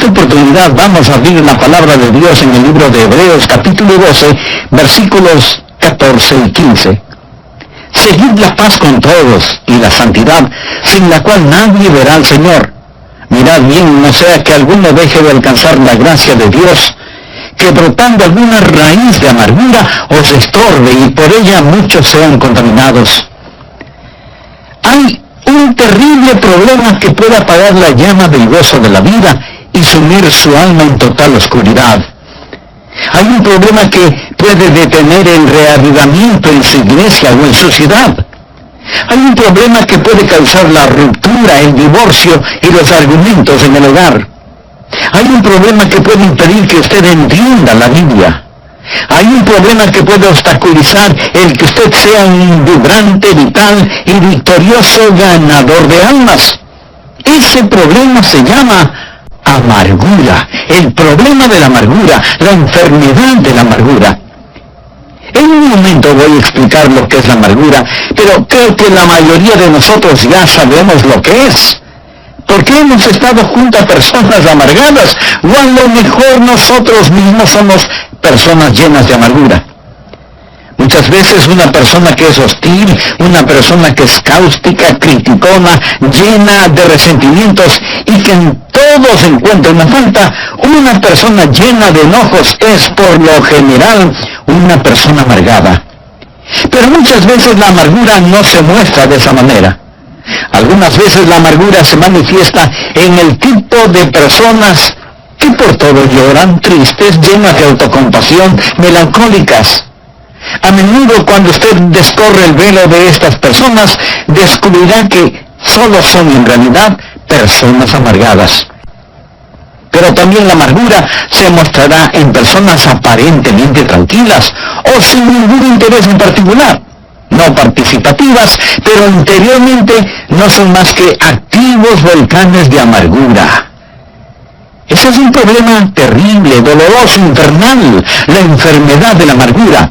esta oportunidad vamos a abrir la palabra de Dios en el libro de Hebreos capítulo 12, versículos 14 y 15. Seguid la paz con todos y la santidad, sin la cual nadie verá al Señor. Mirad bien, no sea que alguno deje de alcanzar la gracia de Dios, que brotando alguna raíz de amargura os estorbe y por ella muchos sean contaminados. Hay un terrible problema que puede apagar la llama del gozo de la vida y sumir su alma en total oscuridad. Hay un problema que puede detener el reavivamiento en su iglesia o en su ciudad. Hay un problema que puede causar la ruptura, el divorcio y los argumentos en el hogar. Hay un problema que puede impedir que usted entienda la Biblia. Hay un problema que puede obstaculizar el que usted sea un vibrante, vital y victorioso ganador de almas. Ese problema se llama amargura, el problema de la amargura, la enfermedad de la amargura. En un momento voy a explicar lo que es la amargura, pero creo que la mayoría de nosotros ya sabemos lo que es. Porque hemos estado junto a personas amargadas, o a lo mejor nosotros mismos somos personas llenas de amargura. Muchas veces una persona que es hostil, una persona que es cáustica, criticona, llena de resentimientos y que en todo se encuentra una falta, una persona llena de enojos es por lo general una persona amargada. Pero muchas veces la amargura no se muestra de esa manera. Algunas veces la amargura se manifiesta en el tipo de personas que por todo lloran, tristes, llenas de autocompasión, melancólicas. A menudo cuando usted descorre el velo de estas personas, descubrirá que solo son en realidad personas amargadas. Pero también la amargura se mostrará en personas aparentemente tranquilas o sin ningún interés en particular. No participativas, pero interiormente no son más que activos volcanes de amargura. Ese es un problema terrible, doloroso, infernal, la enfermedad de la amargura.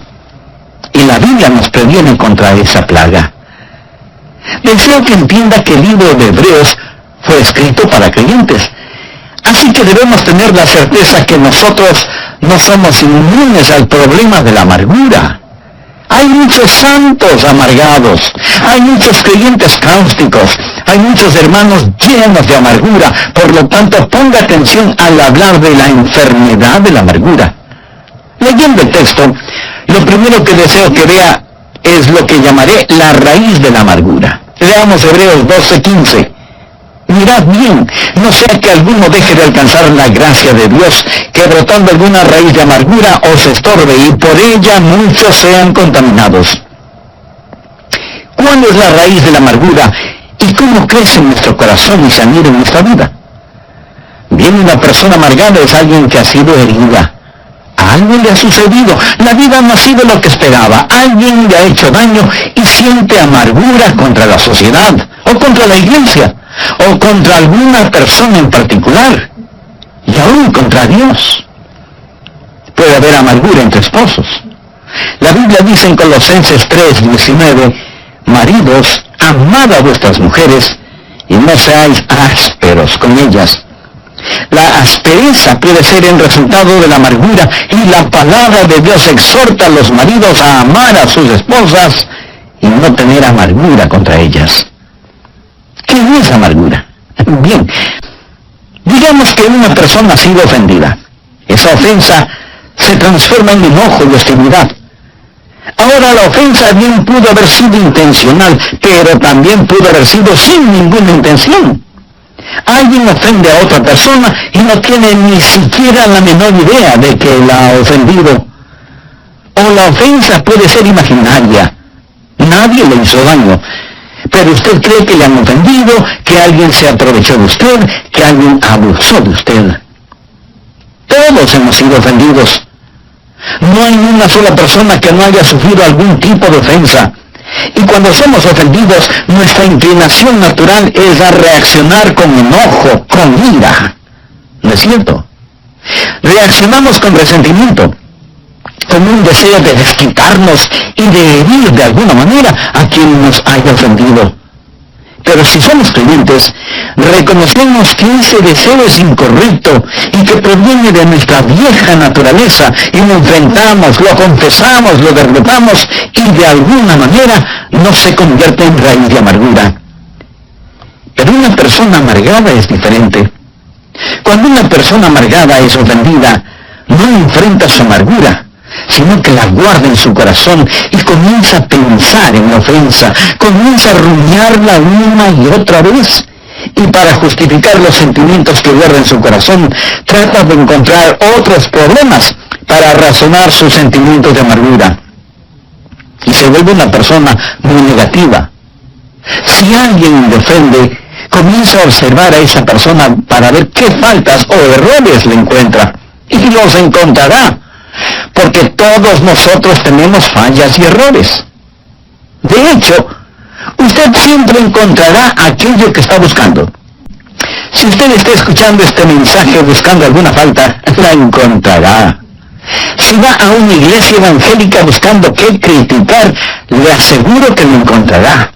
Y la Biblia nos previene contra esa plaga. Deseo que entienda que el libro de Hebreos fue escrito para creyentes. Así que debemos tener la certeza que nosotros no somos inmunes al problema de la amargura. Hay muchos santos amargados, hay muchos creyentes cáusticos, hay muchos hermanos llenos de amargura. Por lo tanto, ponga atención al hablar de la enfermedad de la amargura. Leyendo el texto, lo primero que deseo que vea es lo que llamaré la raíz de la amargura. Leamos Hebreos 12:15. Mirad bien, no sea que alguno deje de alcanzar la gracia de Dios, que brotando alguna raíz de amargura os estorbe y por ella muchos sean contaminados. ¿Cuál es la raíz de la amargura y cómo crece en nuestro corazón y se anida en nuestra vida? Bien, una persona amargada es alguien que ha sido herida. Algo le ha sucedido, la vida no ha sido lo que esperaba, alguien le ha hecho daño y siente amargura contra la sociedad, o contra la iglesia, o contra alguna persona en particular, y aún contra Dios. Puede haber amargura entre esposos. La Biblia dice en Colosenses 3:19, maridos, amad a vuestras mujeres, y no seáis ásperos con ellas. La aspereza puede ser el resultado de la amargura, y la palabra de Dios exhorta a los maridos a amar a sus esposas y no tener amargura contra ellas. ¿Qué es amargura? Bien, digamos que una persona ha sido ofendida. Esa ofensa se transforma en enojo y hostilidad. Ahora, la ofensa bien pudo haber sido intencional, pero también pudo haber sido sin ninguna intención. Alguien ofende a otra persona y no tiene ni siquiera la menor idea de que la ha ofendido. O la ofensa puede ser imaginaria. Nadie le hizo daño, pero usted cree que le han ofendido, que alguien se aprovechó de usted, que alguien abusó de usted. Todos hemos sido ofendidos. No hay una sola persona que no haya sufrido algún tipo de ofensa. Y cuando somos ofendidos, nuestra inclinación natural es a reaccionar con enojo, con ira. ¿No es cierto? Reaccionamos con resentimiento, con un deseo de desquitarnos y de herir de alguna manera a quien nos haya ofendido. Pero si somos creyentes, reconocemos que ese deseo es incorrecto y que proviene de nuestra vieja naturaleza, y lo enfrentamos, lo confesamos, lo derrotamos, y de alguna manera no se convierte en raíz de amargura. Pero una persona amargada es diferente. Cuando una persona amargada es ofendida, no enfrenta su amargura, sino que la guarda en su corazón y comienza a pensar en la ofensa, comienza a rumiarla una y otra vez. Y para justificar los sentimientos que guarda en su corazón, trata de encontrar otros problemas para razonar sus sentimientos de amargura. Y se vuelve una persona muy negativa. Si alguien le ofende, comienza a observar a esa persona para ver qué faltas o errores le encuentra. Y los encontrará, porque todos nosotros tenemos fallas y errores. De hecho, usted siempre encontrará aquello que está buscando. Si usted está escuchando este mensaje buscando alguna falta, la encontrará. Si va a una iglesia evangélica buscando qué criticar, le aseguro que lo encontrará.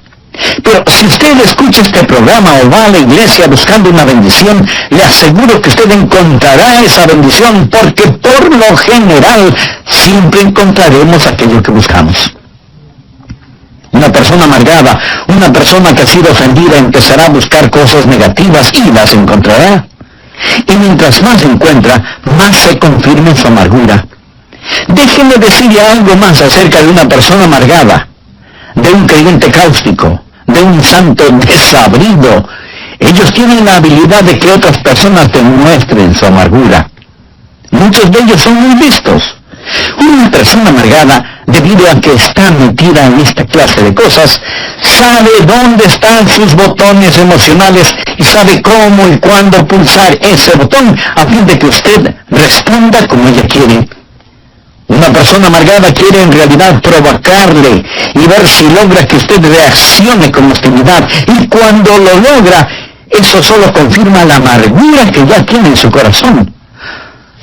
Pero si usted escucha este programa o va a la iglesia buscando una bendición, le aseguro que usted encontrará esa bendición, porque por lo general siempre encontraremos aquello que buscamos. Una persona amargada, una persona que ha sido ofendida, empezará a buscar cosas negativas y las encontrará. Y mientras más encuentra, más se confirma en su amargura. Déjeme decirle algo más acerca de una persona amargada, de un creyente cáustico, de un santo desabrido. Ellos tienen la habilidad de que otras personas demuestren su amargura. Muchos de ellos son muy listos. Una persona amargada, debido a que está metida en esta clase de cosas, sabe dónde están sus botones emocionales y sabe cómo y cuándo pulsar ese botón a fin de que usted responda como ella quiere. Una persona amargada quiere en realidad provocarle y ver si logra que usted reaccione con hostilidad. Y cuando lo logra, eso solo confirma la amargura que ya tiene en su corazón.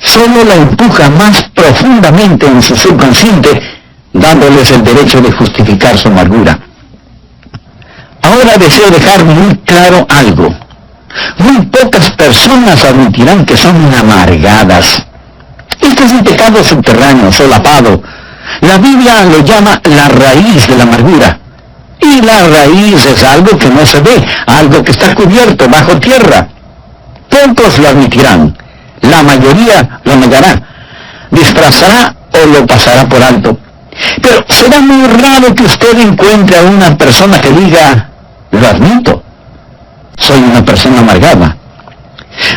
Solo la empuja más profundamente en su subconsciente, dándoles el derecho de justificar su amargura. Ahora deseo dejar muy claro algo. Muy pocas personas admitirán que son amargadas. Este es un pecado subterráneo, solapado. La Biblia lo llama la raíz de la amargura. Y la raíz es algo que no se ve, algo que está cubierto bajo tierra. Pocos lo admitirán. La mayoría lo negará, disfrazará o lo pasará por alto. Pero será muy raro que usted encuentre a una persona que diga, lo admito, soy una persona amargada.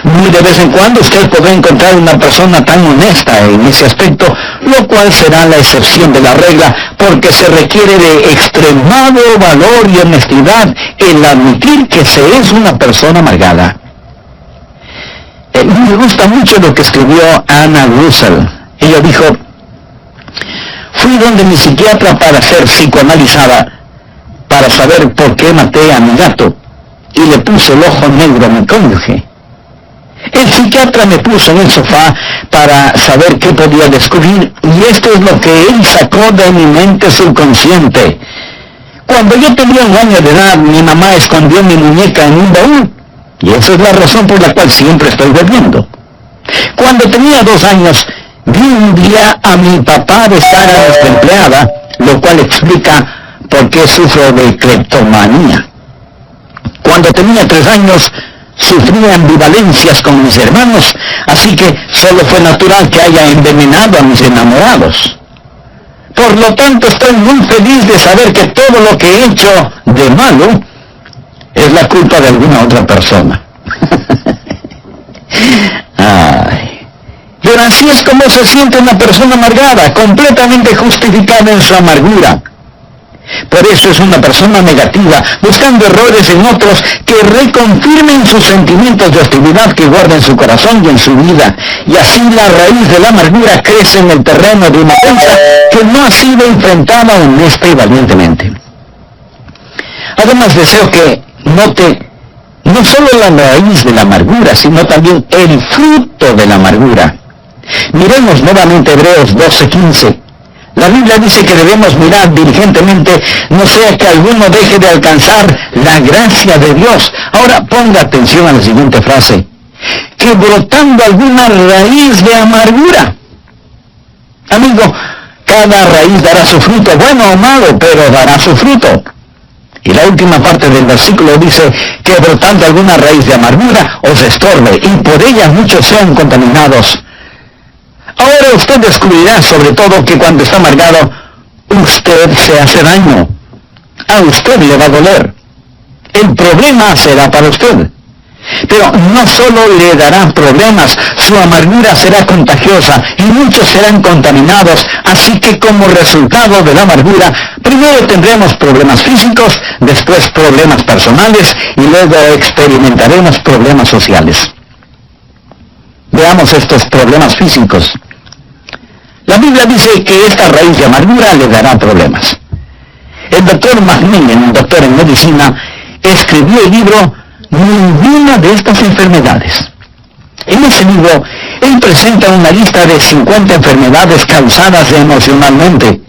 Muy de vez en cuando usted podrá encontrar una persona tan honesta en ese aspecto, lo cual será la excepción de la regla, porque se requiere de extremado valor y honestidad el admitir que se es una persona amargada. Me gusta mucho lo que escribió Anna Russell. Ella dijo, fui donde mi psiquiatra para ser psicoanalizada, para saber por qué maté a mi gato, y le puse el ojo negro a mi cónyuge. El psiquiatra me puso en el sofá para saber qué podía descubrir, y esto es lo que él sacó de mi mente subconsciente. Cuando yo tenía 1 año de edad, mi mamá escondió mi muñeca en un baúl, y esa es la razón por la cual siempre estoy bebiendo. Cuando tenía 2 años, vi un día a mi papá besar a nuestra empleada, lo cual explica por qué sufro de cleptomanía. Cuando tenía 3 años, sufría ambivalencias con mis hermanos, así que solo fue natural que haya envenenado a mis enamorados. Por lo tanto, estoy muy feliz de saber que todo lo que he hecho de malo es la culpa de alguna otra persona. Ay. Pero así es como se siente una persona amargada, completamente justificada en su amargura. Por eso es una persona negativa, buscando errores en otros que reconfirmen sus sentimientos de hostilidad que guarda en su corazón y en su vida. Y así la raíz de la amargura crece en el terreno de una ofensa que no ha sido enfrentada honesta y valientemente. Además, deseo que note no solo la raíz de la amargura, sino también el fruto de la amargura. Miremos nuevamente Hebreos 12:15. La La Biblia dice que debemos mirar diligentemente, no sea que alguno deje de alcanzar la gracia de Dios. Ahora ponga atención a la siguiente frase: que brotando alguna raíz de amargura. Amigo, cada raíz dará su fruto, bueno o malo, pero dará su fruto. Y la última parte del versículo dice que brotando alguna raíz de amargura os estorbe, y por ella muchos sean contaminados. Ahora usted descubrirá sobre todo que cuando está amargado, usted se hace daño. A usted le va a doler. El problema será para usted. Pero no solo le dará problemas, su amargura será contagiosa y muchos serán contaminados. Así que como resultado de la amargura, primero tendremos problemas físicos, después problemas personales y luego experimentaremos problemas sociales. Veamos estos problemas físicos. La Biblia dice que esta raíz de amargura le dará problemas. El doctor Macmillan, un doctor en medicina, escribió el libro Ninguna de estas enfermedades. En ese libro, él presenta una lista de 50 enfermedades causadas emocionalmente.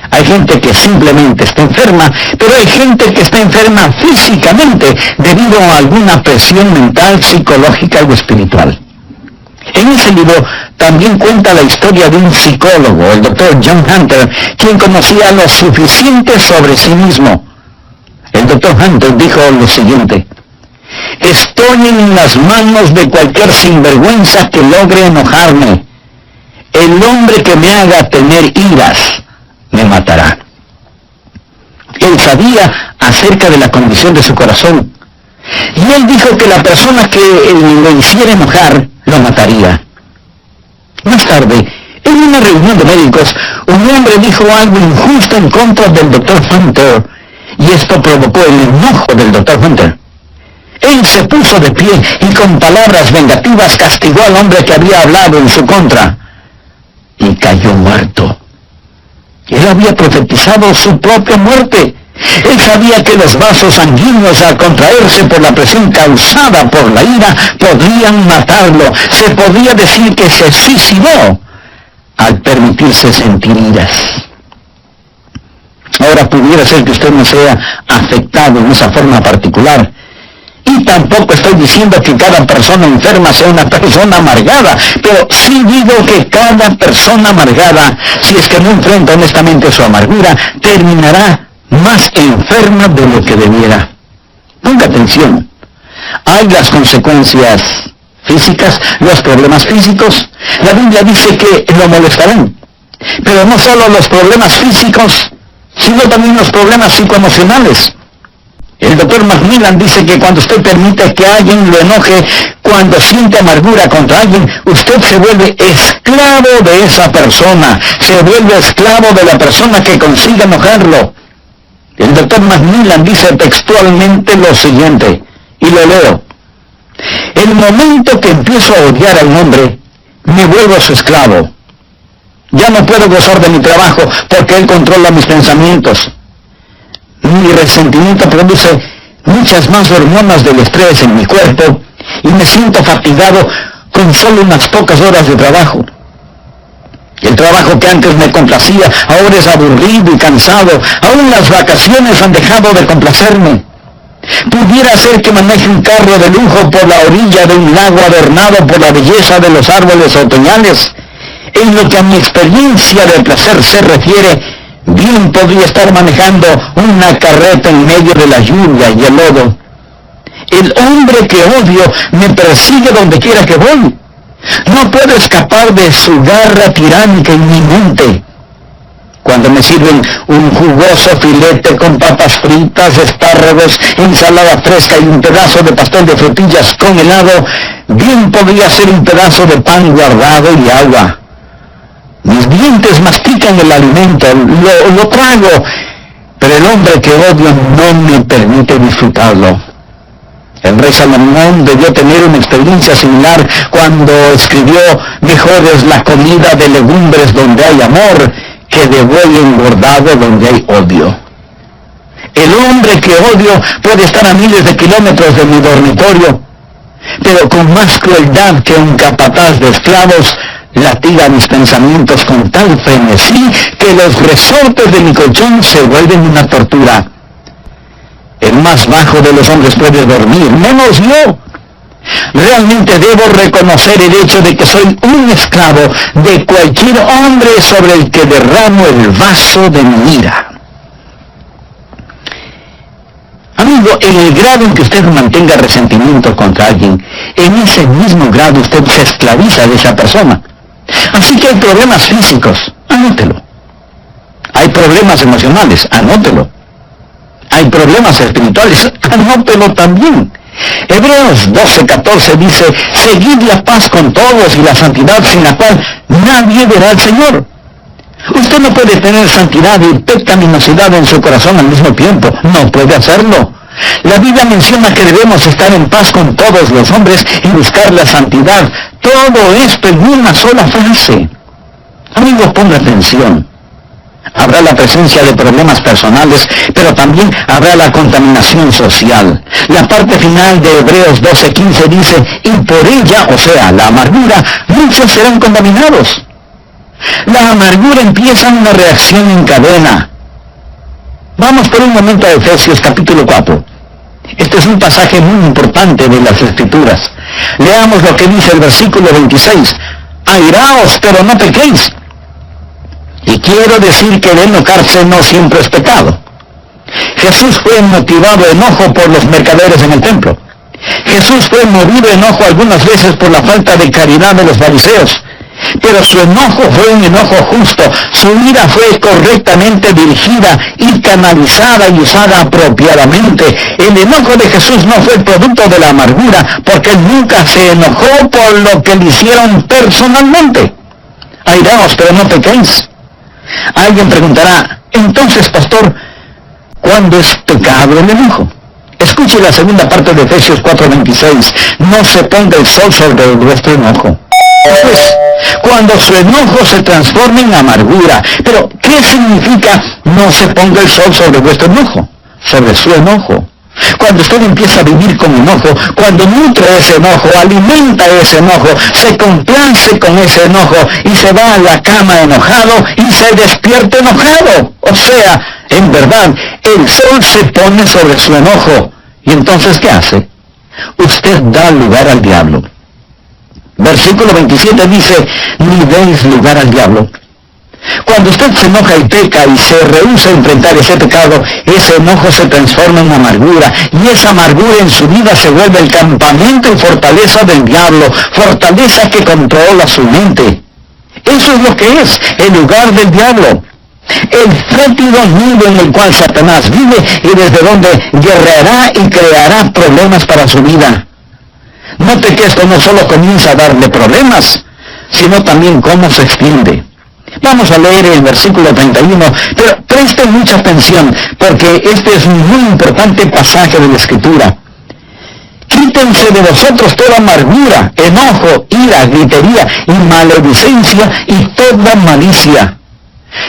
Hay gente que simplemente está enferma, pero hay gente que está enferma físicamente debido a alguna presión mental, psicológica o espiritual. En ese libro también cuenta la historia de un psicólogo, el doctor John Hunter, quien conocía lo suficiente sobre sí mismo. El doctor Hunter dijo lo siguiente: estoy en las manos de cualquier sinvergüenza que logre enojarme. El hombre que me haga tener iras me matará. Él sabía acerca de la condición de su corazón. Y él dijo que la persona que lo hiciera enojar, lo mataría. Más tarde, en una reunión de médicos, un hombre dijo algo injusto en contra del doctor Hunter, y esto provocó el enojo del doctor Hunter. Él se puso de pie y con palabras vengativas castigó al hombre que había hablado en su contra, y cayó muerto. Él había profetizado su propia muerte. Él sabía que los vasos sanguíneos, al contraerse por la presión causada por la ira, podrían matarlo. Se podría decir que se suicidó al permitirse sentir iras. Ahora pudiera ser que usted no sea afectado en esa forma particular. Y tampoco estoy diciendo que cada persona enferma sea una persona amargada, pero sí digo que cada persona amargada, si es que no enfrenta honestamente su amargura, terminará más enferma de lo que debiera. Ponga atención. Hay las consecuencias físicas, los problemas físicos. La Biblia dice que lo molestarán. Pero no solo los problemas físicos, sino también los problemas psicoemocionales. El doctor Macmillan dice que cuando usted permite que alguien lo enoje, cuando siente amargura contra alguien, usted se vuelve esclavo de esa persona, se vuelve esclavo de la persona que consiga enojarlo. El doctor Macmillan dice textualmente lo siguiente, y lo leo: el momento que empiezo a odiar a un hombre, me vuelvo su esclavo. Ya no puedo gozar de mi trabajo porque él controla mis pensamientos. Mi resentimiento produce muchas más hormonas del estrés en mi cuerpo y me siento fatigado con solo unas pocas horas de trabajo. El trabajo que antes me complacía ahora es aburrido y cansado. Aún las vacaciones han dejado de complacerme. Pudiera ser que maneje un carro de lujo por la orilla de un lago adornado por la belleza de los árboles otoñales. En lo que a mi experiencia de placer se refiere, bien podría estar manejando una carreta en medio de la lluvia y el lodo. El hombre que odio me persigue donde quiera que voy. No puedo escapar de su garra tiránica en mi mente. Cuando me sirven un jugoso filete con papas fritas, espárragos, ensalada fresca y un pedazo de pastel de frutillas con helado, bien podría ser un pedazo de pan guardado y agua. Mis dientes mastican el alimento, lo trago, pero el hombre que odio no me permite disfrutarlo. El rey Salomón debió tener una experiencia similar cuando escribió: mejor es la comida de legumbres donde hay amor que de buey engordado donde hay odio. El hombre que odio puede estar a miles de kilómetros de mi dormitorio, pero con más crueldad que un capataz de esclavos latiga mis pensamientos con tal frenesí que los resortes de mi colchón se vuelven una tortura. El más bajo de los hombres puede dormir, menos yo. Realmente debo reconocer el hecho de que soy un esclavo de cualquier hombre sobre el que derramo el vaso de mi ira. Amigo, en el grado en que usted mantenga resentimiento contra alguien, en ese mismo grado usted se esclaviza de esa persona. Así que hay problemas físicos, anótelo. Hay problemas emocionales, anótelo. Hay problemas espirituales, anótelo también. Hebreos 12:14 dice, seguid la paz con todos y la santidad sin la cual nadie verá al Señor. Usted no puede tener santidad y pecaminosidad en su corazón al mismo tiempo. No puede hacerlo. La Biblia menciona que debemos estar en paz con todos los hombres y buscar la santidad. Todo esto en una sola frase. Amigos, ponga atención. Habrá la presencia de problemas personales, pero también habrá la contaminación social. La parte final de Hebreos 12:15 dice, y por ella, o sea, la amargura, muchos serán contaminados. La amargura empieza una reacción en cadena. Vamos por un momento a Efesios capítulo 4. Este es un pasaje muy importante de las Escrituras. Leamos lo que dice el versículo 26. Airaos, pero no pequéis. Y quiero decir que el enojarse no siempre es pecado. Jesús fue motivado a enojo por los mercaderes en el templo. Jesús fue movido a enojo algunas veces por la falta de caridad de los fariseos. Pero su enojo fue un enojo justo. Su ira fue correctamente dirigida y canalizada y usada apropiadamente. El enojo de Jesús no fue el producto de la amargura, porque él nunca se enojó por lo que le hicieron personalmente. Airaos, pero no pequéis. Alguien preguntará, entonces, pastor, ¿cuándo es pecado el enojo? Escuche la segunda parte de Efesios 4:26. No se ponga el sol sobre vuestro enojo. Pues, cuando su enojo se transforma en amargura. Pero, ¿qué significa no se ponga el sol sobre vuestro enojo? Sobre su enojo. Cuando usted empieza a vivir con enojo, cuando nutre ese enojo, alimenta ese enojo, se complace con ese enojo y se va a la cama enojado y se despierta enojado. O sea, en verdad, el sol se pone sobre su enojo. ¿Y entonces qué hace? Usted da lugar al diablo. Versículo 27 dice, ni deis lugar al diablo. Cuando usted se enoja y peca y se rehúsa a enfrentar ese pecado, ese enojo se transforma en amargura, y esa amargura en su vida se vuelve el campamento y fortaleza del diablo, fortaleza que controla su mente. Eso es lo que es el lugar del diablo. El fétido nido en el cual Satanás vive y desde donde guerreará y creará problemas para su vida. Note que esto no solo comienza a darle problemas, sino también cómo se extiende. Vamos a leer el versículo 31, pero presten mucha atención, porque este es un muy importante pasaje de la Escritura. Quítense de vosotros toda amargura, enojo, ira, gritería y maledicencia y toda malicia.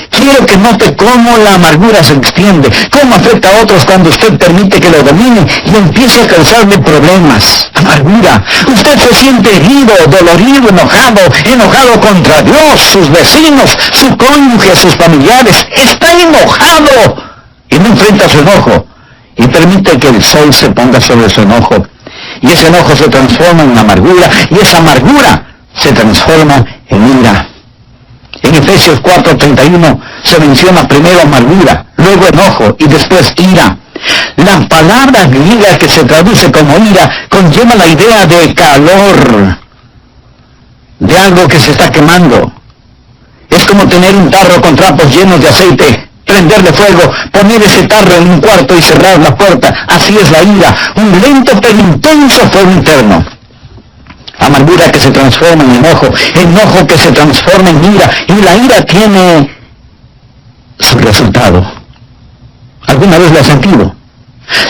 Quiero que note cómo la amargura se extiende, cómo afecta a otros cuando usted permite que lo domine y empiece a causarle problemas. Amargura. Usted se siente herido, dolorido, enojado contra Dios, sus vecinos, su cónyuge, sus familiares. Está enojado y no enfrenta su enojo y permite que el sol se ponga sobre su enojo. Y ese enojo se transforma en amargura y esa amargura se transforma en ira. En Efesios 4:31 se menciona primero amargura, luego enojo y después ira. La palabra griega que se traduce como ira conlleva la idea de calor, de algo que se está quemando. Es como tener un tarro con trapos llenos de aceite, prenderle fuego, poner ese tarro en un cuarto y cerrar la puerta. Así es la ira, un lento pero intenso fuego interno. Amargura que se transforma en enojo que se transforma en ira, y la ira tiene su resultado. ¿Alguna vez lo ha sentido?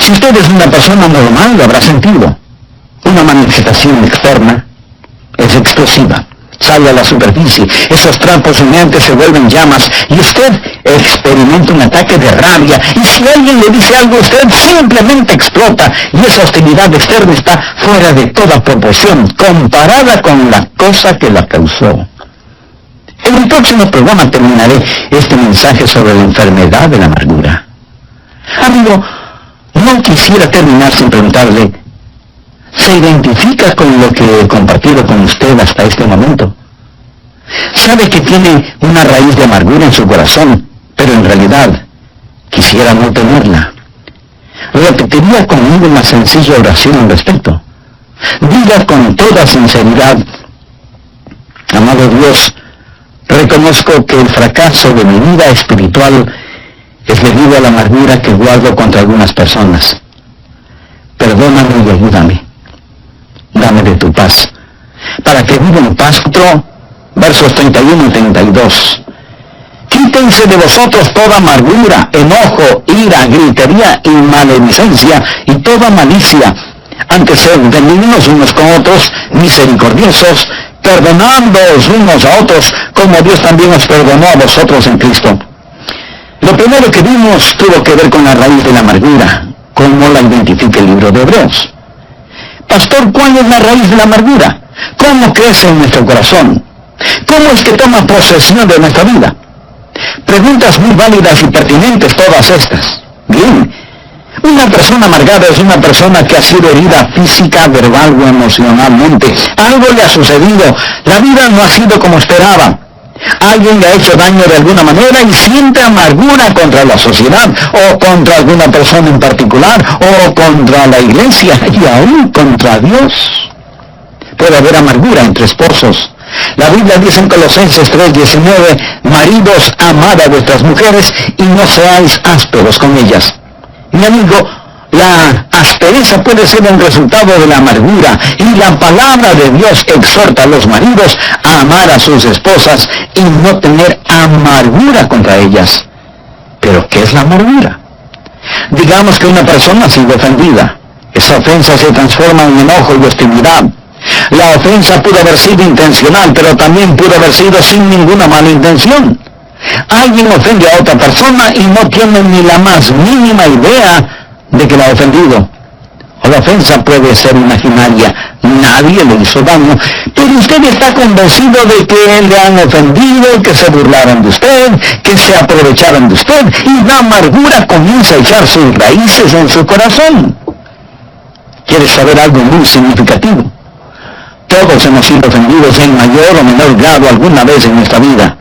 Si usted es una persona normal, lo habrá sentido. Una manifestación externa es explosiva, sale a la superficie, esos trapos humeantes se vuelven llamas, y usted experimenta un ataque de rabia, y si alguien le dice algo, usted simplemente explota, y esa hostilidad externa está fuera de toda proporción, comparada con la cosa que la causó. En el próximo programa terminaré este mensaje sobre la enfermedad de la amargura. Amigo, no quisiera terminar sin preguntarle, ¿se identifica con lo que he compartido con usted hasta este momento? Sabe que tiene una raíz de amargura en su corazón, pero en realidad quisiera no tenerla. Repetiría conmigo una sencilla oración al respecto. Diga con toda sinceridad, amado Dios, reconozco que el fracaso de mi vida espiritual es debido a la amargura que guardo contra algunas personas. Perdóname y ayúdame. Dame de tu paz, para que viva en paz. Versos 31 y 32. Quítense de vosotros toda amargura, enojo, ira, gritería y maledicencia y toda malicia. Antes sed benignos unos con otros, misericordiosos, perdonándoos unos a otros, como Dios también os perdonó a vosotros en Cristo. Lo primero que vimos tuvo que ver con la raíz de la amargura, como la identifica el libro de Hebreos. Pastor, ¿cuál es la raíz de la amargura? ¿Cómo crece en nuestro corazón? ¿Cómo es que toma posesión de nuestra vida? Preguntas muy válidas y pertinentes todas estas. Bien, una persona amargada es una persona que ha sido herida física, verbal o emocionalmente. Algo le ha sucedido, la vida no ha sido como esperaba. Alguien le ha hecho daño de alguna manera y siente amargura contra la sociedad, o contra alguna persona en particular, o contra la iglesia, y aún contra Dios. Puede haber amargura entre esposos. La Biblia dice en Colosenses 3:19, maridos, amad a vuestras mujeres y no seáis ásperos con ellas. Mi amigo, la aspereza puede ser un resultado de la amargura, y la palabra de Dios exhorta a los maridos a amar a sus esposas y no tener amargura contra ellas. ¿Pero qué es la amargura? Digamos que una persona ha sido ofendida. Esa ofensa se transforma en enojo y hostilidad. La ofensa pudo haber sido intencional, pero también pudo haber sido sin ninguna mala intención. Alguien ofende a otra persona y no tiene ni la más mínima idea de que la ha ofendido. O la ofensa puede ser imaginaria, nadie le hizo daño, pero usted está convencido de que le han ofendido, que se burlaron de usted, que se aprovecharon de usted, y la amargura comienza a echar sus raíces en su corazón. ¿Quieres saber algo muy significativo? Todos hemos sido ofendidos en mayor o menor grado alguna vez en nuestra vida.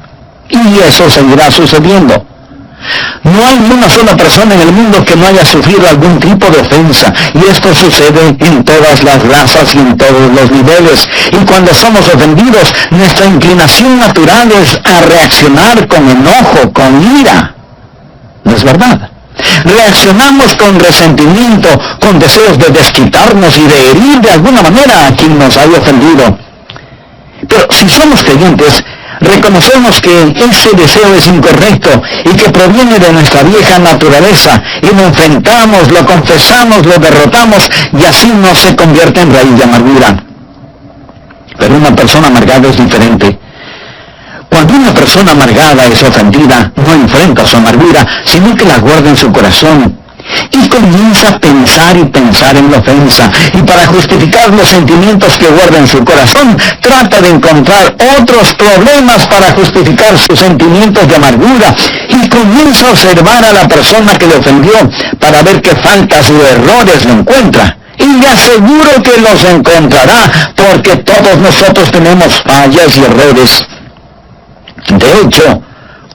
Y eso seguirá sucediendo. No hay ni una sola persona en el mundo que no haya sufrido algún tipo de ofensa. Y esto sucede en todas las razas y en todos los niveles. Y cuando somos ofendidos, nuestra inclinación natural es a reaccionar con enojo, con ira. ¿No es verdad? Reaccionamos con resentimiento, con deseos de desquitarnos y de herir de alguna manera a quien nos haya ofendido. Pero si somos creyentes, reconocemos que ese deseo es incorrecto y que proviene de nuestra vieja naturaleza, y lo enfrentamos, lo confesamos, lo derrotamos, y así no se convierte en raíz de amargura. Pero una persona amargada es diferente. Cuando una persona amargada es ofendida, no enfrenta su amargura, sino que la guarda en su corazón. Y comienza a pensar y pensar en la ofensa. Y para justificar los sentimientos que guarda en su corazón, trata de encontrar otros problemas para justificar sus sentimientos de amargura. Y comienza a observar a la persona que le ofendió para ver qué faltas o errores le encuentra. Y le aseguro que los encontrará, porque todos nosotros tenemos fallas y errores. De hecho,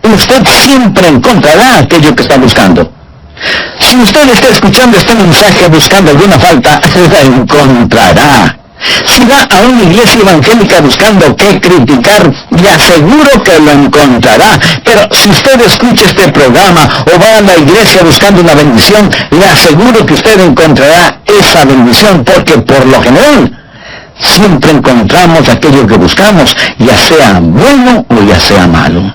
usted siempre encontrará aquello que está buscando. Si usted está escuchando este mensaje buscando alguna falta, la encontrará. Si va a una iglesia evangélica buscando qué criticar, le aseguro que lo encontrará. Pero si usted escucha este programa o va a la iglesia buscando una bendición, le aseguro que usted encontrará esa bendición, porque por lo general siempre encontramos aquello que buscamos, ya sea bueno o ya sea malo.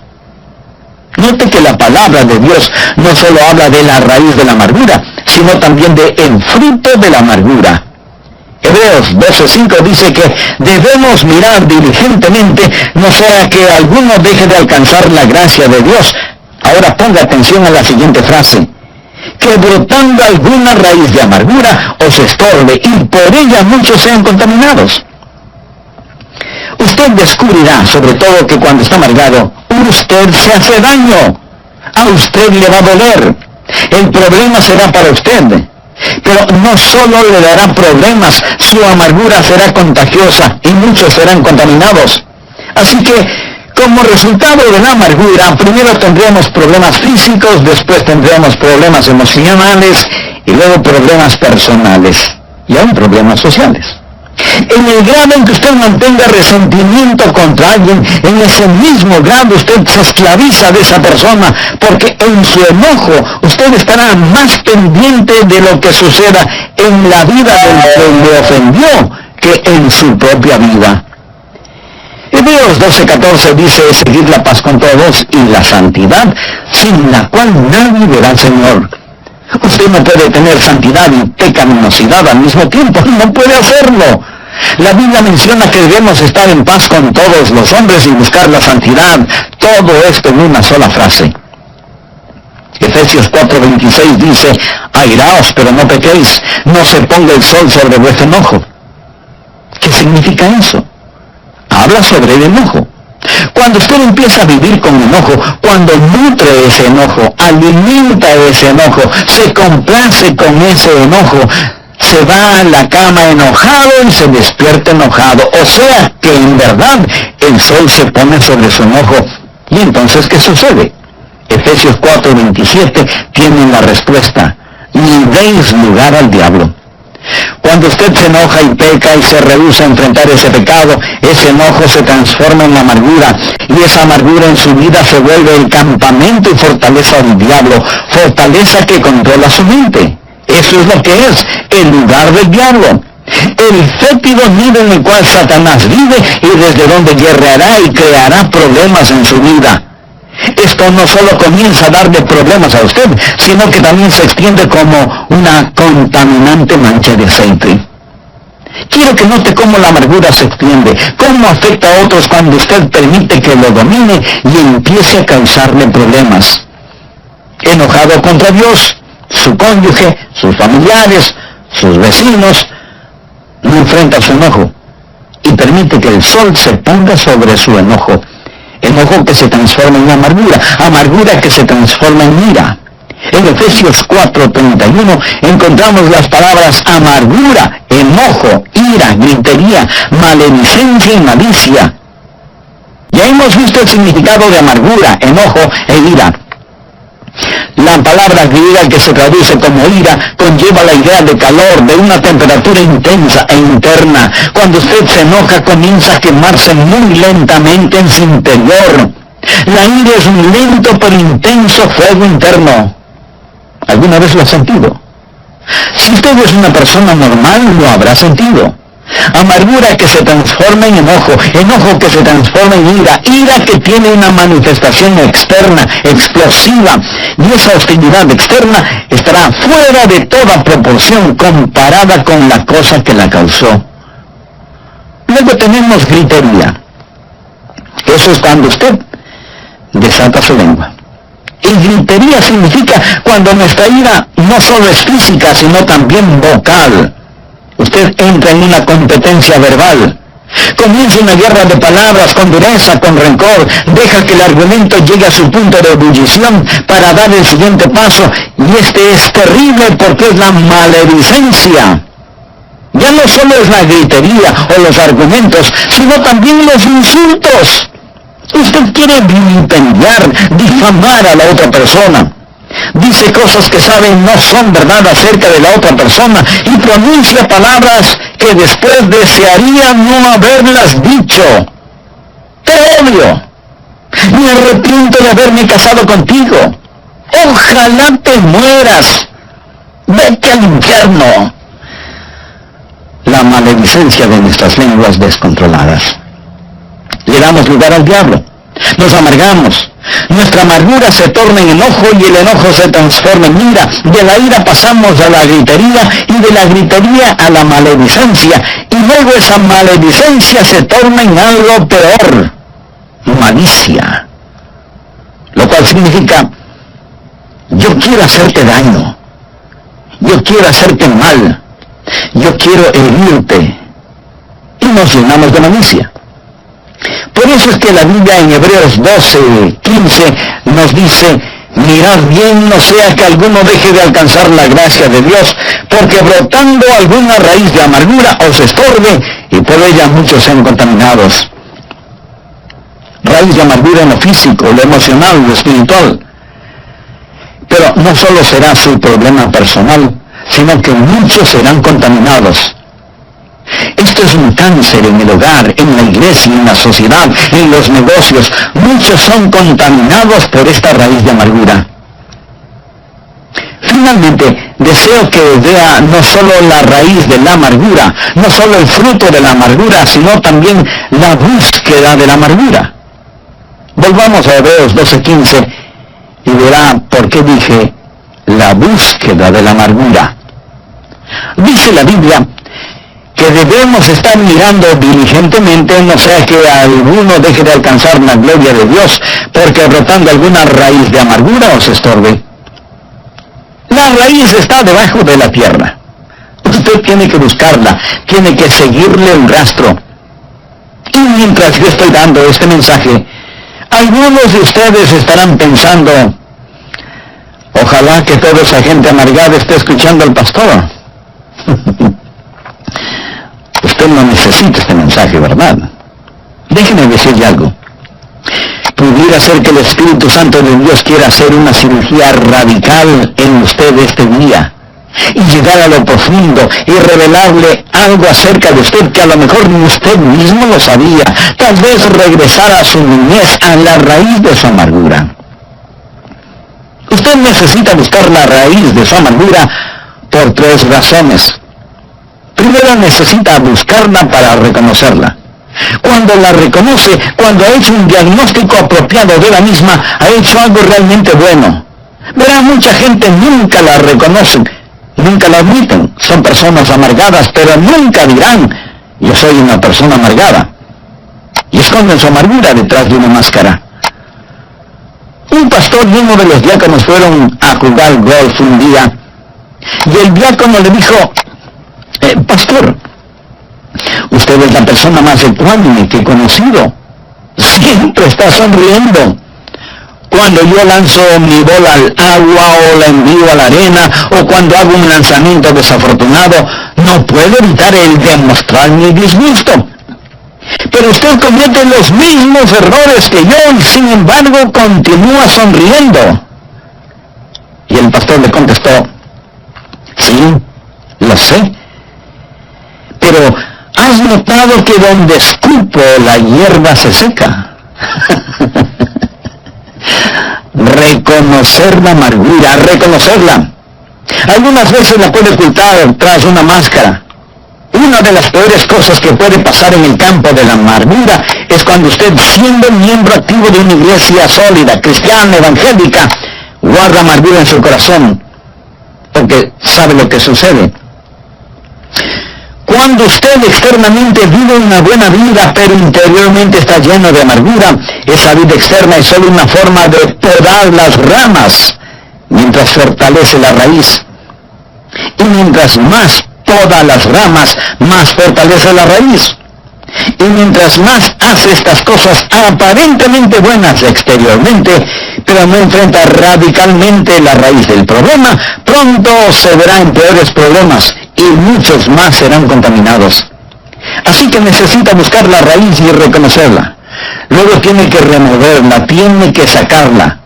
Note que la palabra de Dios no solo habla de la raíz de la amargura, sino también de el fruto de la amargura. Hebreos 12:5 dice que debemos mirar diligentemente, no sea que alguno deje de alcanzar la gracia de Dios. Ahora ponga atención a la siguiente frase: que brotando alguna raíz de amargura os estorbe, y por ella muchos sean contaminados. usted descubrirá, sobre todo, que cuando está amargado, usted se hace daño. A usted le va a doler. El problema será para usted. Pero no solo le dará problemas, su amargura será contagiosa y muchos serán contaminados. Así que, como resultado de la amargura, primero tendremos problemas físicos, después tendremos problemas emocionales y luego problemas personales y aún problemas sociales. En el grado en que usted mantenga resentimiento contra alguien, en ese mismo grado usted se esclaviza de esa persona, porque en su enojo usted estará más pendiente de lo que suceda en la vida del que le ofendió que en su propia vida. Hebreos 12:14 dice: seguid la paz con todos y la santidad, sin la cual nadie verá al Señor. Usted no puede tener santidad y pecaminosidad al mismo tiempo, no puede hacerlo. La Biblia menciona que debemos estar en paz con todos los hombres y buscar la santidad. Todo esto en una sola frase. Efesios 4:26 dice: airaos, pero no pequéis, no se ponga el sol sobre vuestro enojo. ¿Qué significa eso? Habla sobre el enojo. Cuando usted empieza a vivir con enojo, cuando nutre ese enojo, alimenta ese enojo, se complace con ese enojo, se va a la cama enojado y se despierta enojado. O sea que en verdad el sol se pone sobre su enojo. ¿Y entonces qué sucede? Efesios 4:27 tiene la respuesta: ni deis lugar al diablo. Cuando usted se enoja y peca y se rehúsa a enfrentar ese pecado, ese enojo se transforma en amargura, y esa amargura en su vida se vuelve el campamento y fortaleza del diablo, fortaleza que controla su mente. Eso es lo que es el lugar del diablo, el fétido nido en el cual Satanás vive y desde donde guerreará y creará problemas en su vida. Esto no solo comienza a darle problemas a usted, sino que también se extiende como una contaminante mancha de aceite. Quiero que note cómo la amargura se extiende, cómo afecta a otros cuando usted permite que lo domine y empiece a causarle problemas. Enojado contra Dios, su cónyuge, sus familiares, sus vecinos, no enfrenta su enojo y permite que el sol se ponga sobre su enojo. Enojo que se transforma en amargura, amargura que se transforma en ira. En Efesios 4:31 encontramos las palabras amargura, enojo, ira, gritería, maledicencia y malicia. Ya hemos visto el significado de amargura, enojo e ira. La palabra griega que se traduce como ira conlleva la idea de calor, de una temperatura intensa e interna. Cuando usted se enoja comienza a quemarse muy lentamente en su interior. La ira es un lento pero intenso fuego interno. ¿Alguna vez lo ha sentido? Si usted es una persona normal, lo habrá sentido. Amargura que se transforma en enojo, enojo que se transforma en ira, ira que tiene una manifestación externa, explosiva, y esa hostilidad externa estará fuera de toda proporción comparada con la cosa que la causó. Luego tenemos gritería. Eso es cuando usted desata su lengua. Y gritería significa cuando nuestra ira no solo es física, sino también vocal. Usted entra en una competencia verbal. Comienza una guerra de palabras con dureza, con rencor. Deja que el argumento llegue a su punto de ebullición para dar el siguiente paso. Y este es terrible porque es la maledicencia. Ya no solo es la gritería o los argumentos, sino también los insultos. Usted quiere vilipendiar, difamar a la otra persona. Dice cosas que sabe no son verdad acerca de la otra persona y pronuncia palabras que después desearía no haberlas dicho. Te odio. Me arrepiento de haberme casado contigo. Ojalá te mueras. Vete al infierno. La maledicencia de nuestras lenguas descontroladas. Le damos lugar al diablo. Nos amargamos. Nuestra amargura se torna en enojo y el enojo se transforma en ira. De la ira pasamos a la gritería y de la gritería a la maledicencia. Y luego esa maledicencia se torna en algo peor. Malicia. Lo cual significa, yo quiero hacerte daño. Yo quiero hacerte mal. Yo quiero herirte. Y nos llenamos de malicia. Por eso es que la Biblia en Hebreos 12:15 nos dice: mirad bien, no sea que alguno deje de alcanzar la gracia de Dios, porque brotando alguna raíz de amargura os estorbe, y por ella muchos sean contaminados. Raíz de amargura en lo físico, lo emocional, lo espiritual. Pero no solo será su problema personal, sino que muchos serán contaminados. Esto es un cáncer en el hogar, en la iglesia, en la sociedad, en los negocios. Muchos son contaminados por esta raíz de amargura. Finalmente, deseo que vea no solo la raíz de la amargura, no solo el fruto de la amargura, sino también la búsqueda de la amargura. Volvamos a Hebreos 12:15 y verá por qué dije la búsqueda de la amargura. Dice la Biblia que debemos estar mirando diligentemente, no sea que alguno deje de alcanzar la gloria de Dios, porque brotando alguna raíz de amargura os estorbe. La raíz está debajo de la tierra. Usted tiene que buscarla, tiene que seguirle un rastro. Y mientras yo estoy dando este mensaje, algunos de ustedes estarán pensando: ojalá que toda esa gente amargada esté escuchando al pastor. Usted no necesita este mensaje, ¿verdad? Déjeme decirle algo. Pudiera ser que el Espíritu Santo de Dios quiera hacer una cirugía radical en usted este día, y llegar a lo profundo y revelarle algo acerca de usted que a lo mejor ni usted mismo lo sabía. Tal vez regresar a su niñez, a la raíz de su amargura. Usted necesita buscar la raíz de su amargura por 3 razones. Primero, necesita buscarla para reconocerla. Cuando la reconoce, cuando ha hecho un diagnóstico apropiado de la misma, ha hecho algo realmente bueno. Verá, mucha gente nunca la reconoce, nunca la admiten. Son personas amargadas, pero nunca dirán: yo soy una persona amargada. Y esconden su amargura detrás de una máscara. Un pastor y uno de los diáconos fueron a jugar golf un día, y el diácono le dijo: pastor, usted es la persona más ecuánime que he conocido. Siempre está sonriendo. Cuando yo lanzo mi bola al agua o la envío a la arena, o cuando hago un lanzamiento desafortunado, no puedo evitar el demostrar mi disgusto. Pero usted comete los mismos errores que yo y sin embargo continúa sonriendo. Y el pastor le contestó: sí, lo sé. Pero ¿has notado que donde escupo la hierba se seca? Reconocer la amargura, reconocerla. Algunas veces la puede ocultar tras una máscara. Una de las peores cosas que puede pasar en el campo de la amargura es cuando usted, siendo miembro activo de una iglesia sólida, cristiana, evangélica, guarda amargura en su corazón, porque sabe lo que sucede. Cuando usted externamente vive una buena vida, pero interiormente está lleno de amargura, esa vida externa es solo una forma de podar las ramas, mientras fortalece la raíz. Y mientras más poda las ramas, más fortalece la raíz. Y mientras más hace estas cosas aparentemente buenas exteriormente, pero no enfrenta radicalmente la raíz del problema, pronto se verá en peores problemas y muchos más serán contaminados. Así que necesita buscar la raíz y reconocerla. Luego tiene que removerla, tiene que sacarla.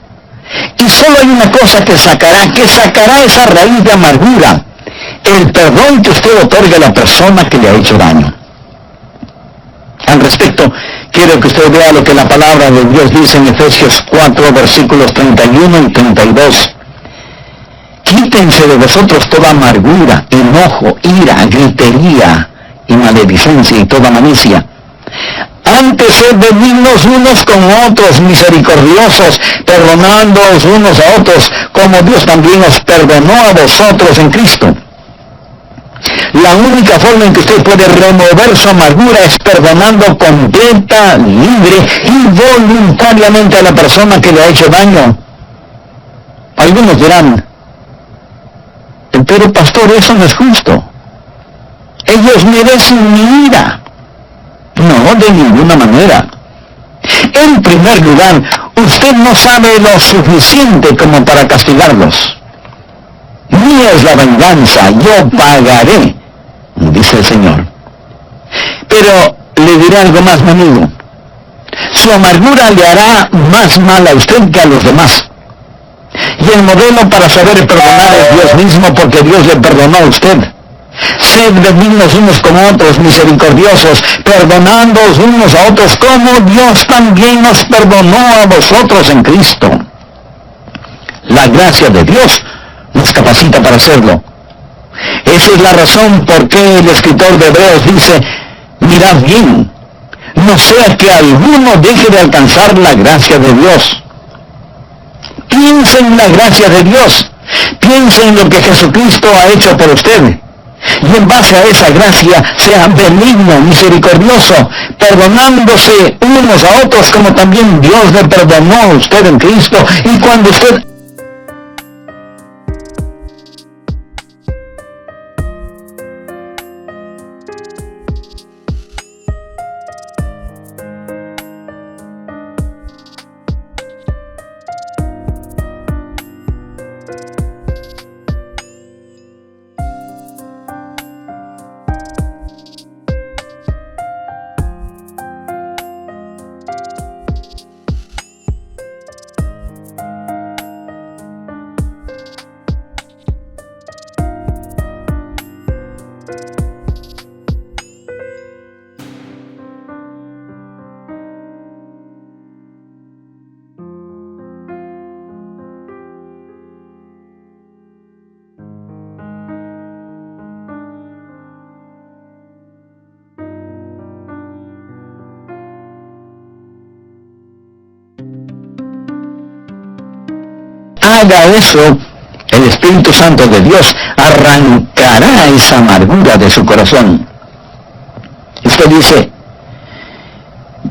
Y solo hay una cosa que sacará esa raíz de amargura: el perdón que usted otorga a la persona que le ha hecho daño. Al respecto, quiero que usted vea lo que la palabra de Dios dice en Efesios 4, versículos 31 y 32. Quítense de vosotros toda amargura, enojo, ira, gritería y maledicencia y toda malicia. Antes sed benignos unos con otros, misericordiosos, perdonándoos unos a otros, como Dios también os perdonó a vosotros en Cristo. La única forma en que usted puede remover su amargura es perdonando completa, libre y voluntariamente a la persona que le ha hecho daño. Algunos dirán: pero pastor, eso no es justo. Ellos merecen mi ira. No, de ninguna manera. En primer lugar, usted no sabe lo suficiente como para castigarlos. Mía es la venganza, yo pagaré, dice el Señor. Pero le diré algo más, menudo. Su amargura le hará más mal a usted que a los demás. Y el modelo para saber perdonar es Dios mismo, porque Dios le perdonó a usted. Sed benignos unos con otros, misericordiosos, perdonándoos unos a otros, como Dios también nos perdonó a vosotros en Cristo. La gracia de Dios nos capacita para hacerlo. Esa es la razón por qué el escritor de Hebreos dice, mirad bien, no sea que alguno deje de alcanzar la gracia de Dios. Piense en la gracia de Dios. Piense en lo que Jesucristo ha hecho por usted. Y en base a esa gracia, sea benigno, misericordioso, perdonándose unos a otros como también Dios le perdonó a usted en Cristo. Y cuando usted haga eso, el Espíritu Santo de Dios arrancará esa amargura de su corazón. Usted dice,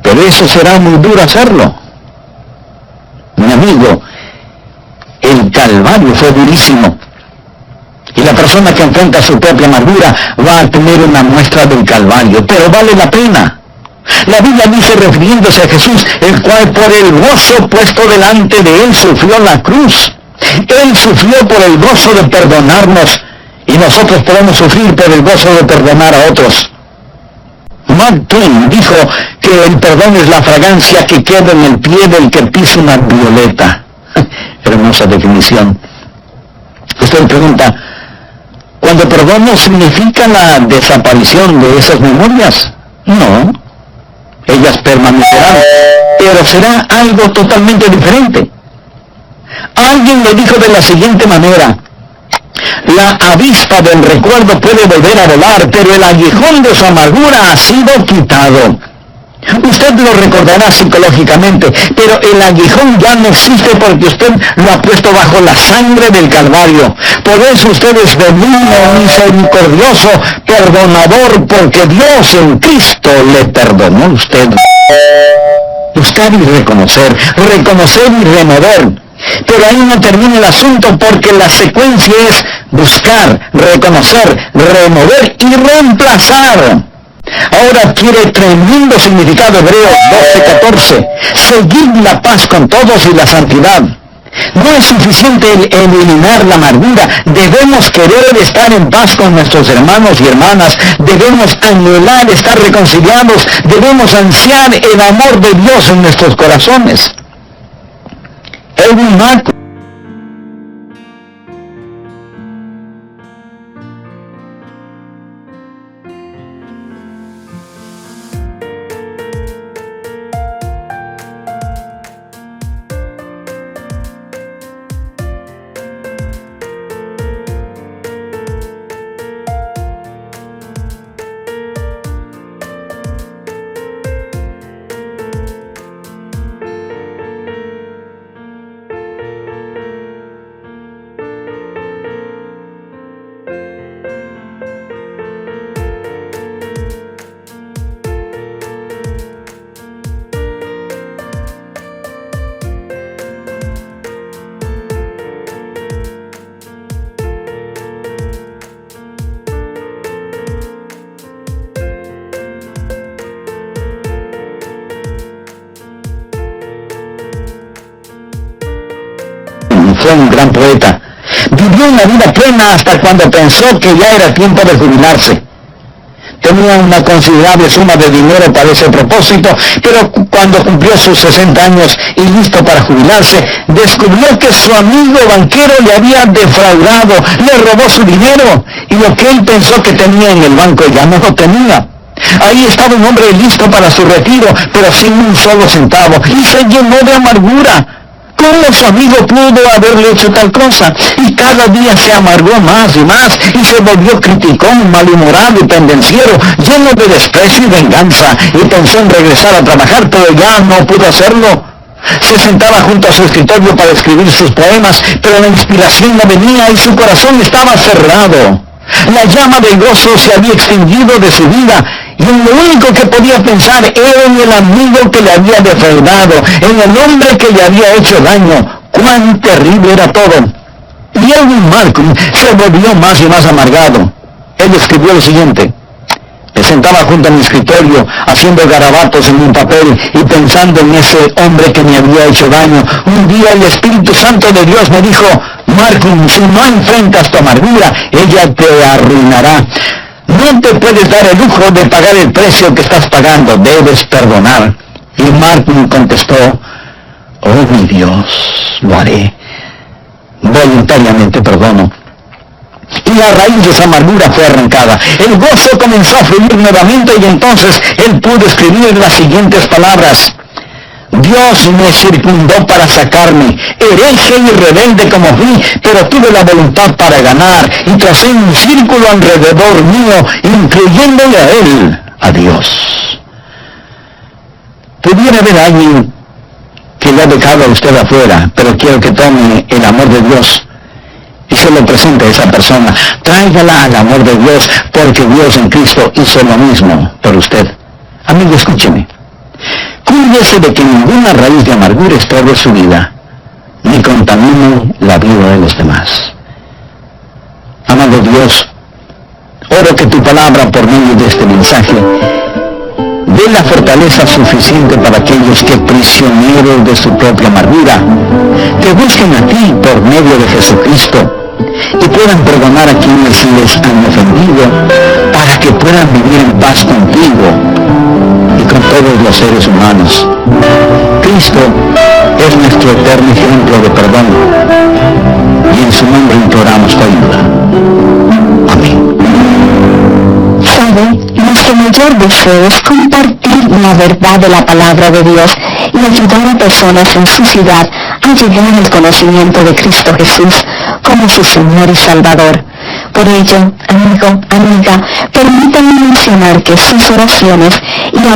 pero eso será muy duro hacerlo. Mi amigo, el Calvario fue durísimo. Y la persona que enfrenta su propia amargura va a tener una muestra del Calvario, pero vale la pena. La Biblia dice, refiriéndose a Jesús, el cual por el gozo puesto delante de él sufrió la cruz. Él sufrió por el gozo de perdonarnos, y nosotros podemos sufrir por el gozo de perdonar a otros. Mark Twain dijo que el perdón es la fragancia que queda en el pie del que pisa una violeta. Hermosa definición. Usted pregunta, ¿cuando perdono significa la desaparición de esas memorias? No. Ellas permanecerán, pero será algo totalmente diferente. Alguien lo dijo de la siguiente manera: la avispa del recuerdo puede volver a volar, pero el aguijón de su amargura ha sido quitado. Usted lo recordará psicológicamente, pero el aguijón ya no existe porque usted lo ha puesto bajo la sangre del Calvario. Por eso usted es benigno, misericordioso, perdonador, porque Dios en Cristo le perdonó a usted. Buscar y reconocer y remover. Pero ahí no termina el asunto, porque la secuencia es buscar, reconocer, remover y reemplazar. Ahora adquiere tremendo significado Hebreos 12:14. Seguid la paz con todos y la santidad. No es suficiente eliminar la amargura. Debemos querer estar en paz con nuestros hermanos y hermanas. Debemos anhelar estar reconciliados. Debemos ansiar el amor de Dios en nuestros corazones. Edwin Marcus un gran poeta. Vivió una vida plena hasta cuando pensó que ya era tiempo de jubilarse. Tenía una considerable suma de dinero para ese propósito, pero cuando cumplió sus 60 años y listo para jubilarse, descubrió que su amigo banquero le había defraudado, le robó su dinero, y lo que él pensó que tenía en el banco ya no lo tenía. Ahí estaba un hombre listo para su retiro, pero sin un solo centavo, y se llenó de amargura. ¿Cómo su amigo pudo haberle hecho tal cosa? Y cada día se amargó más y más, y se volvió criticón, malhumorado y pendenciero, lleno de desprecio y venganza, y pensó en regresar a trabajar, pero ya no pudo hacerlo. Se sentaba junto a su escritorio para escribir sus poemas, pero la inspiración no venía y su corazón estaba cerrado. La llama del gozo se había extinguido de su vida, y en lo único que podía pensar era en el amigo que le había defraudado, en el hombre que le había hecho daño. ¡Cuán terrible era todo! Y Edwin Markham se volvió más y más amargado. Él escribió lo siguiente: me sentaba junto a mi escritorio, haciendo garabatos en un papel y pensando en ese hombre que me había hecho daño. Un día el Espíritu Santo de Dios me dijo: Markham, si no enfrentas tu amargura, ella te arruinará. No te puedes dar el lujo de pagar el precio que estás pagando, debes perdonar. Y Markham contestó: oh mi Dios, lo haré. Voluntariamente perdono. Y la raíz de esa amargura fue arrancada. El gozo comenzó a fluir nuevamente, y entonces él pudo escribir las siguientes palabras: Dios me circundó para sacarme, hereje y rebelde como fui, pero tuve la voluntad para ganar, y tracé un círculo alrededor mío, incluyéndole a él, a Dios. Pudiera haber alguien que le ha dejado a usted afuera, pero quiero que tome el amor de Dios y se lo presente a esa persona. Tráigala al amor de Dios, porque Dios en Cristo hizo lo mismo por usted. Amigo, escúcheme. Cuídese de que ninguna raíz de amargura estorbe su vida, ni contamine la vida de los demás. Amado Dios, oro que tu palabra por medio de este mensaje dé la fortaleza suficiente para aquellos que, prisioneros de su propia amargura, te busquen a ti por medio de Jesucristo y puedan perdonar a quienes les han ofendido, para que puedan vivir en paz contigo y con todos los seres humanos. Cristo es nuestro eterno ejemplo de perdón, y en su nombre imploramos tu ayuda. Amén. ¿Sabe? Nuestro mayor deseo es compartir la verdad de la palabra de Dios y ayudar a personas en su ciudad a llegar al conocimiento de Cristo Jesús como su Señor y Salvador. Por ello, amigo, amiga, permítanme mencionar que sus oraciones y